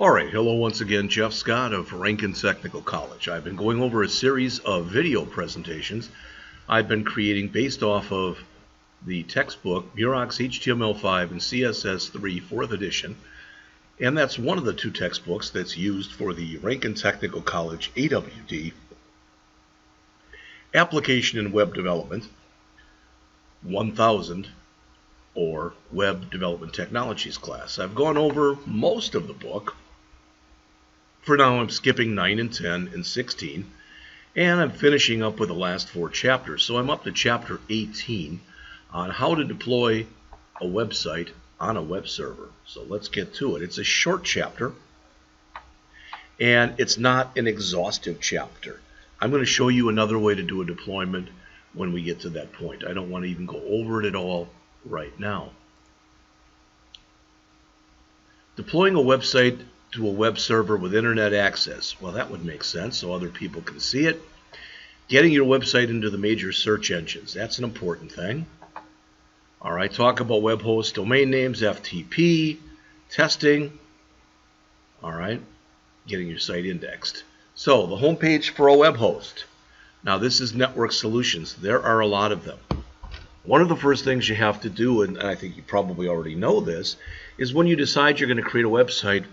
Alright, hello once again, Jeff Scott of Rankin Technical College. I've been going over a series of video presentations I've been creating based off of the textbook Murox HTML5 and CSS3 4th edition, and that's one of the two textbooks that's used for the Rankin Technical College AWD Application and Web Development 1000 or Web Development Technologies class. I've gone over most of the book. For now, I'm skipping 9 and 10 and 16, and I'm finishing up with the last 4 chapters. So I'm up to Chapter 18 on how to deploy a website on a web server. So let's get to it. It's a short chapter, and it's not an exhaustive chapter. I'm going to show you another way to do a deployment when we get to that point. I don't want to even go over it at all right now. Deploying a website to a web server with internet access. Well, that would make sense so other people can see it. Getting your website into the major search engines. That's an important thing. All right, talk about web host domain names, FTP, testing. All right, getting your site indexed. So the home page for a web host. Now this is network solutions. There are a lot of them. One of the first things you have to do, and I think you probably already know this, is when you decide you're going to create a website,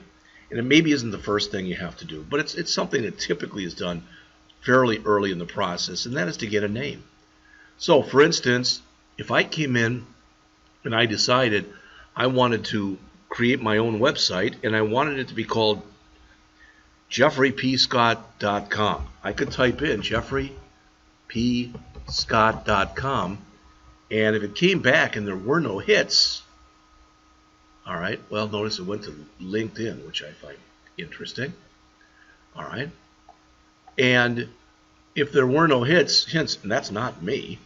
and it maybe isn't the first thing you have to do, but it's something that typically is done fairly early in the process, and that is to get a name. So, for instance, if I came in and I decided I wanted to create my own website, and I wanted it to be called jeffreypscott.com, I could type in jeffreypscott.com, and if it came back and there were no hits, all right, well, notice it went to LinkedIn, which I find interesting. All right. And if there were no hits, and that's not me,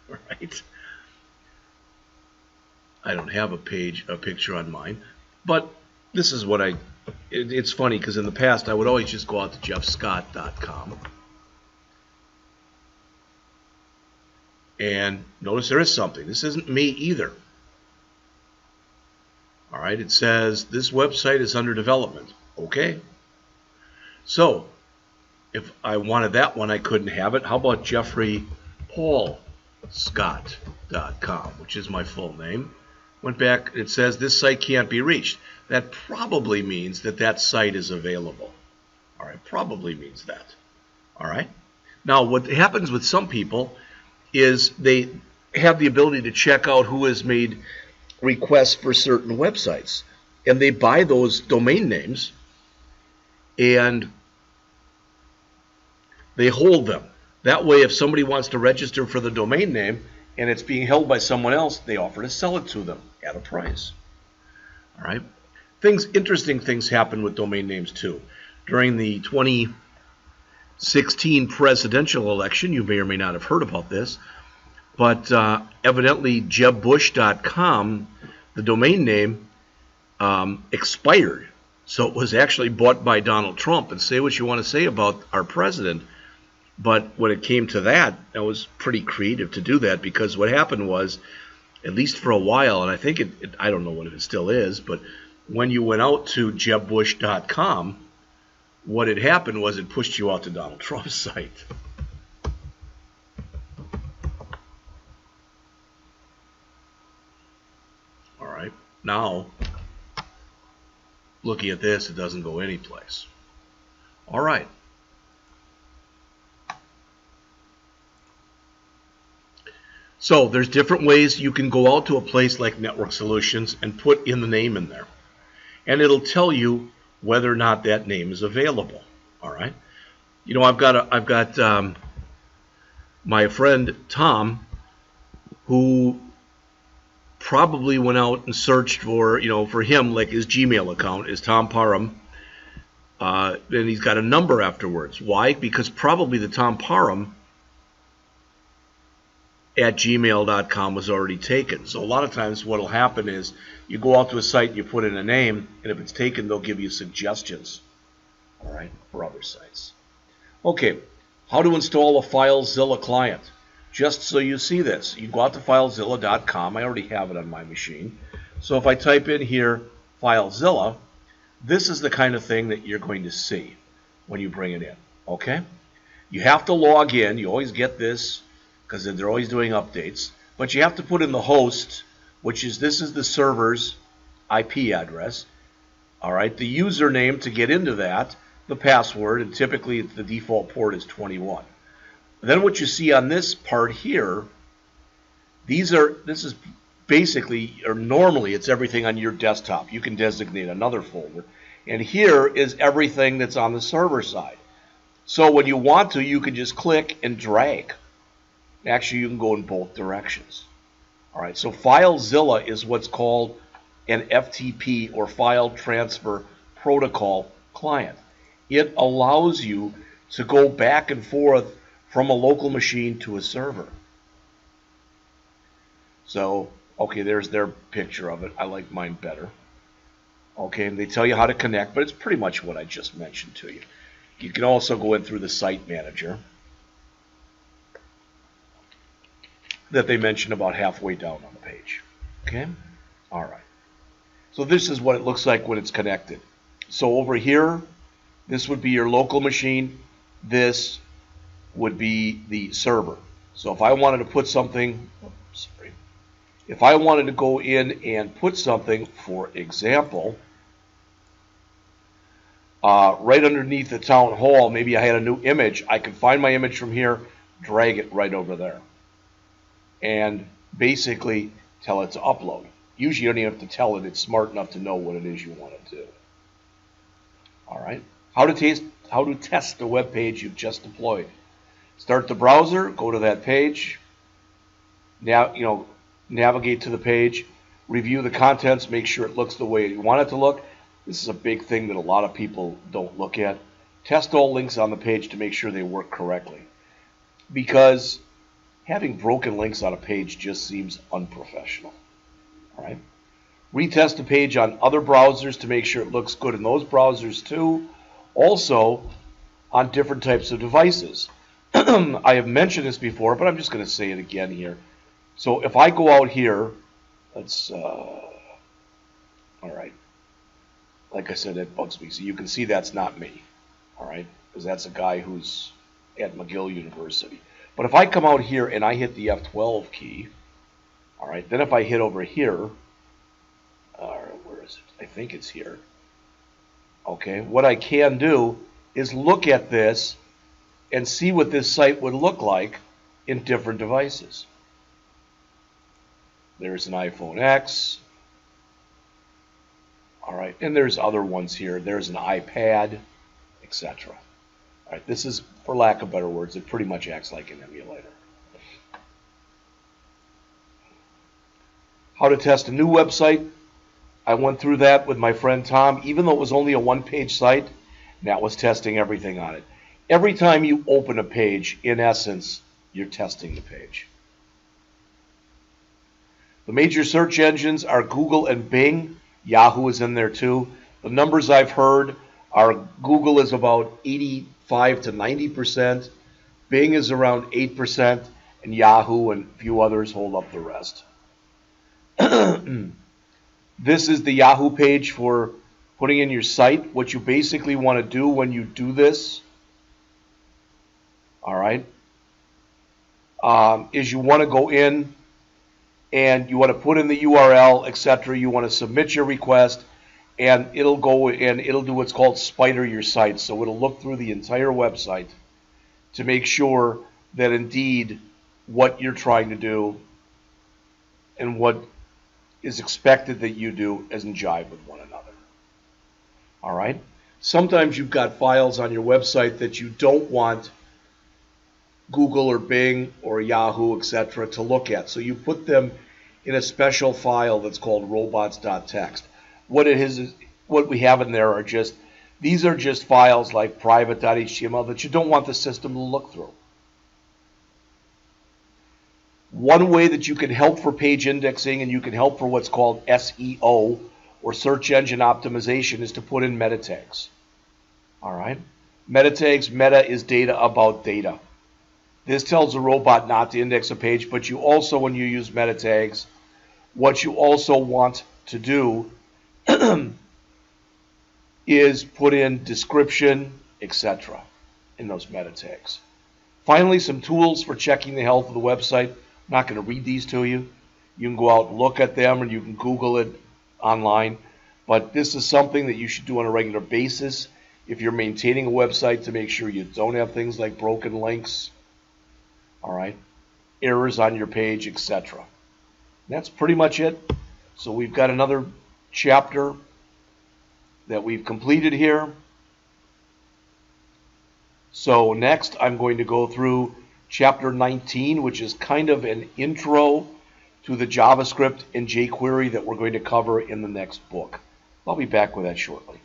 right? I don't have a picture on mine, but this is what it's funny because in the past I would always just go out to jeffscott.com. And notice there is something. This isn't me either. All right, it says this website is under development. Okay. So if I wanted that one, I couldn't have it. How about jeffreypaulscott.com, which is my full name? Went back, it says this site can't be reached. That probably means that that site is available. All right, probably means that. All right. Now, what happens with some people is they have the ability to check out who has made requests for certain websites, and they buy those domain names and they hold them. That way, if somebody wants to register for the domain name and it's being held by someone else, they offer to sell it to them at a price. All right. Interesting things happen with domain names too. During the 2016 presidential election, you may or may not have heard about this, but evidently jebbush.com, the domain name, expired. So it was actually bought by Donald Trump. And say what you want to say about our president, but when it came to that, it was pretty creative to do that, because what happened was, at least for a while, and I think I don't know what it still is, but when you went out to jebbush.com, what had happened was it pushed you out to Donald Trump's site. Now, looking at this, it doesn't go anyplace. All right. So there's different ways you can go out to a place like Network Solutions and put in the name in there, and it'll tell you whether or not that name is available. All right. You know, I've got my friend Tom, who probably went out and searched for, for him, like his Gmail account is Tom Parham, and he's got a number afterwards. Why? Because probably the Tom Parham at gmail.com was already taken. So a lot of times what will happen is you go out to a site and you put in a name, and if it's taken, they'll give you suggestions, all right, for other sites. Okay, how to install a FileZilla client. Just so you see this, you go out to FileZilla.com. I already have it on my machine. So if I type in here FileZilla, This is the kind of thing that you're going to see when you bring it in. Okay? You have to log in. You always get this because they're always doing updates. But you have to put in the host, which is, this is the server's IP address. All right, the username to get into that, the password, and typically the default port is 21. Then what you see on this part here, this is basically, or normally it's everything on your desktop. You can designate another folder. And here is everything that's on the server side. So when you want to, you can just click and drag. Actually, you can go in both directions. All right, so FileZilla is what's called an FTP, or File Transfer Protocol client. It allows you to go back and forth from a local machine to a server. So, okay, there's their picture of it. I like mine better. Okay, and they tell you how to connect, but it's pretty much what I just mentioned to you. You can also go in through the site manager that they mentioned about halfway down on the page. Okay? All right. So this is what it looks like when it's connected. So over here, this would be your local machine. This would be the server. So if I wanted to put something, if I wanted to go in and put something, for example, right underneath the town hall, maybe I had a new image, I could find my image from here, drag it right over there, and basically tell it to upload. Usually you don't even have to tell it. It's smart enough to know what it is you want to do. All right. How to test the web page you've just deployed. Start the browser, go to that page. Now, navigate to the page, review the contents, make sure it looks the way you want it to look. This is a big thing that a lot of people don't look at. Test all links on the page to make sure they work correctly. Because having broken links on a page just seems unprofessional. All right. Retest the page on other browsers to make sure it looks good in those browsers too. Also, on different types of devices. I have mentioned this before, but I'm just going to say it again here. So if I go out here, all right. Like I said, that bugs me. So you can see that's not me. All right. Because that's a guy who's at McGill University. But if I come out here and I hit the F12 key, all right, then if I hit over here, where is it? I think it's here. Okay, what I can do is look at this and see what this site would look like in different devices. There's an iPhone X. All right, and there's other ones here. There's an iPad, etc. All right, this is, for lack of better words, it pretty much acts like an emulator. How to test a new website. I went through that with my friend Tom, even though it was only a one-page site, that was testing everything on it. Every time you open a page, in essence, you're testing the page. The major search engines are Google and Bing. Yahoo is in there too. The numbers I've heard are Google is about 85 to 90%, Bing is around 8%, and Yahoo and a few others hold up the rest. This is the Yahoo page for putting in your site. What you basically want to do when you do this, all right, is you want to go in and you want to put in the URL, etc. You want to submit your request, and it'll go and it'll do what's called spider your site. So it'll look through the entire website to make sure that indeed what you're trying to do and what is expected that you do isn't jive with one another. All right? Sometimes you've got files on your website that you don't want Google or Bing or Yahoo, etc. to look at. So you put them in a special file that's called robots.txt. What we have in there are just, these are just files like private.html that you don't want the system to look through. One way that you can help for page indexing and you can help for what's called SEO or search engine optimization is to put in meta tags. All right? Meta tags, meta is data about data. This tells a robot not to index a page, but you also, when you use meta tags, what you also want to do is put in description, etc. in those meta tags. Finally, some tools for checking the health of the website. I'm not going to read these to you. You can go out and look at them, or you can Google it online. But this is something that you should do on a regular basis if you're maintaining a website, to make sure you don't have things like broken links, all right, errors on your page, etc. That's pretty much it. So we've got another chapter that we've completed here. So next I'm going to go through Chapter 19, which is kind of an intro to the JavaScript and jQuery that we're going to cover in the next book. I'll be back with that shortly.